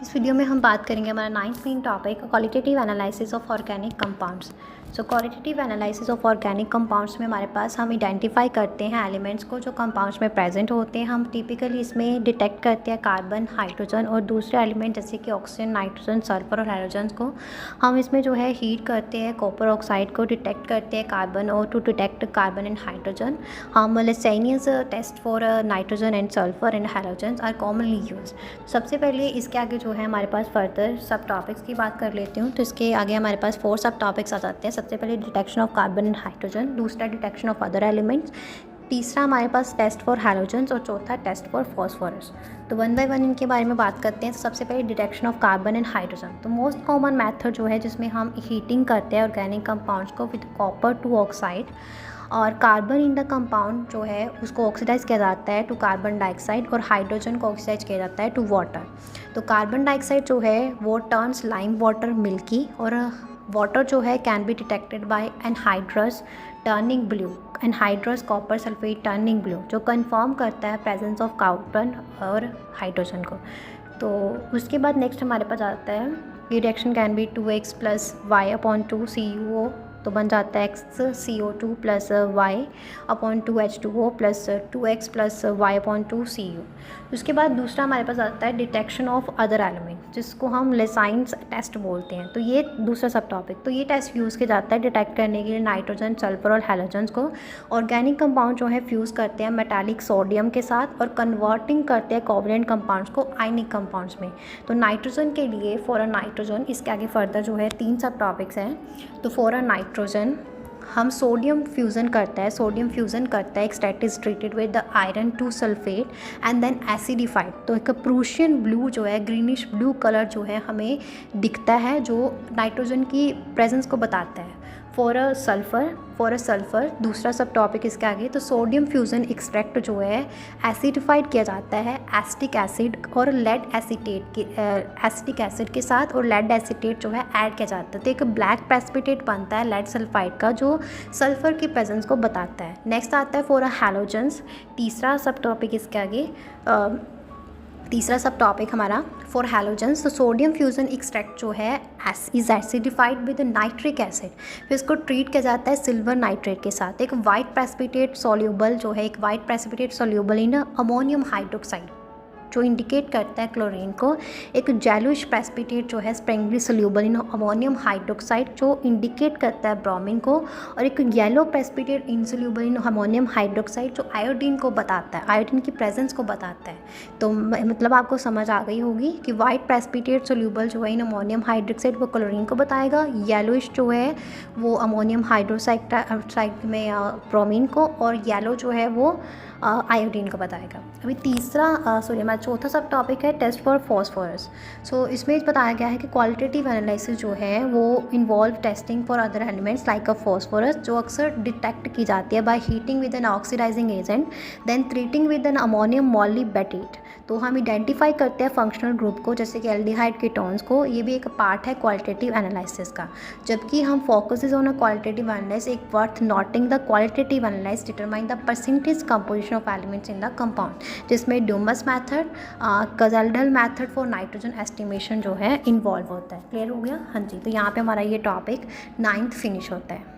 इस वीडियो में हम बात करेंगे हमारा 9th main topic qualitative analysis of organic compounds. So qualitative analysis of organic compounds में हमारे पास हम आइडेंटिफाई करते हैं एलिमेंट्स को जो कंपाउंड्स में प्रेजेंट होते हैं। हम टिपिकली इसमें डिटेक्ट करते हैं कार्बन, हाइड्रोजन और दूसरे एलिमेंट जैसे कि ऑक्सीजन, नाइट्रोजन, सल्फर और हाइड्रोजन को हम इसमें जो है हीट करते हैं। कॉपर ऑक्साइड को डिटेक्ट करते हैं कार्बन और to detect carbon and hydrogen. हम Lassaigne's test for nitrogen and sulphur and hydrogen are commonly use. सबसे पहले इसके आगे जो है हमारे पास फर्दर सब टॉपिक्स की बात कर लेती हूँ। तो इसके आगे हमारे पास 4 सब टॉपिक्स आ जाते हैं। सबसे पहले detection of carbon and hydrogen, दूसरा डिटेक्शन ऑफ अदर एलिमेंट्स, तीसरा हमारे पास टेस्ट फॉर हैलोजन्स और चौथा टेस्ट फॉर फॉस्फोरस। तो वन बाय वन इनके बारे में बात करते हैं। तो सबसे पहले detection of carbon and hydrogen. तो मोस्ट कॉमन मेथड जो है जिसमें हम हीटिंग करते हैं ऑर्गेनिक कंपाउंड्स को विद कॉपर टू ऑक्साइड और कार्बन इन द कंपाउंड जो है उसको ऑक्सीडाइज किया जाता है टू कार्बन डाइऑक्साइड और हाइड्रोजन को ऑक्सीडाइज किया जाता है टू वाटर। तो कार्बन डाइऑक्साइड जो है वो टर्न्स लाइम वाटर मिल्की और वाटर जो है can be detected by anhydrous turning blue, anhydrous copper sulphate turning blue, जो कंफर्म करता है प्रेजेंस ऑफ कार्बन और हाइड्रोजन को। तो उसके बाद नेक्स्ट हमारे पास आता है reaction can be 2x plus y upon 2 CuO, तो बन जाता है x CO2 plus y upon 2 H2O plus 2x plus y upon 2 Cu। उसके बाद दूसरा हमारे पास आता है डिटेक्शन ऑफ अदर एलिमेंट जिसको हम लेसाइंस टेस्ट बोलते हैं। तो ये दूसरा सब टॉपिक। तो ये टेस्ट यूज़ किया जाता है डिटेक्ट करने के लिए नाइट्रोजन, सल्फर और हैलोजन्स को। ऑर्गेनिक कंपाउंड जो है फ्यूज़ करते हैं मेटालिक सोडियम के साथ और कन्वर्टिंग करते हैं कोवलेंट कंपाउंड्स को आयनिक कंपाउंड्स में। तो नाइट्रोजन के लिए फॉर अ नाइट्रोजन इसके आगे फर्दर जो है 3 सब टॉपिक्स हैं। तो फॉर अ नाइट्रोजन हम सोडियम फ्यूज़न करता है एक state is treated with the iron 2 sulphate and then acidified. तो एक प्रूशियन ब्लू जो है ग्रीनिश ब्लू कलर जो है हमें दिखता है जो नाइट्रोजन की प्रेजेंस को बताता है। फॉर अ सल्फ़र दूसरा सब टॉपिक इसके आगे। तो सोडियम फ्यूज़न एक्सट्रैक्ट जो है एसिडिफाइड किया जाता है एसिटिक एसिड और लेड एसीटेट एसिटिक एसिड के साथ और लेड एसीटेट जो है ऐड किया जाता है। तो एक ब्लैक प्रेसिपिटेट बनता है लेड सल्फाइड का जो सल्फ़र की प्रेजेंस को बताता है। नेक्स्ट आता है फॉर अ हैलोजन्स, तीसरा सब टॉपिक इसके आगे तीसरा सब टॉपिक हमारा फॉर हैलोजन्स। तो सोडियम फ्यूज़न एक्सट्रैक्ट जो है is acidified with nitric acid, फिर इसको ट्रीट किया जाता है सिल्वर नाइट्रेट के साथ। एक वाइट प्रेसिपिटेट सॉल्यूबल जो है इन अमोनियम हाइड्रोक्साइड जो इंडिकेट करता है क्लोरीन को। एक जेलुइश प्रेसिपिटेट जो है Sprüngli soluble in ammonium hydroxide जो इंडिकेट करता है ब्रोमीन को। और एक yellow precipitate insoluble in ammonium hydroxide जो आयोडीन को बताता है, आयोडीन की प्रेजेंस को बताता है। तो मतलब आपको समझ आ गई होगी कि वाइट प्रेसिपिटेट सोल्यूबल जो है इन अमोनियम हाइड्रोक्साइड वो क्लोरीन को बताएगा, येलोइश जो है वो अमोनियम हाइड्रोक्साइड में ब्रोमीन को, और येलो जो है वो आयोडीन को बताएगा। अभी हमारा चौथा सब टॉपिक है टेस्ट फॉर फॉस्फोरस। सो इसमें बताया गया है कि क्वालिटेटिव एनालिसिस जो है वो involve testing for other elements like a phosphorus जो अक्सर डिटेक्ट की जाती है by heating with an oxidising agent then treating with an ammonium molybdate. तो हम आइडेंटिफाई करते हैं फंक्शनल ग्रुप को जैसे कि एल्डिहाइड कीटोन्स को। ये भी एक पार्ट है क्वालिटेटिव एनालिसिस का। जबकि हम focuses on a qualitative analysis एक worth noting the qualitative analysis determine the percentage composition of elements in the compound, जिसमें Dumas method, Kjeldahl method for nitrogen estimation जो है इन्वॉल्व होता है। क्लियर हो गया? हाँ जी। तो यहाँ पे हमारा ये टॉपिक 9th फिनिश होता है।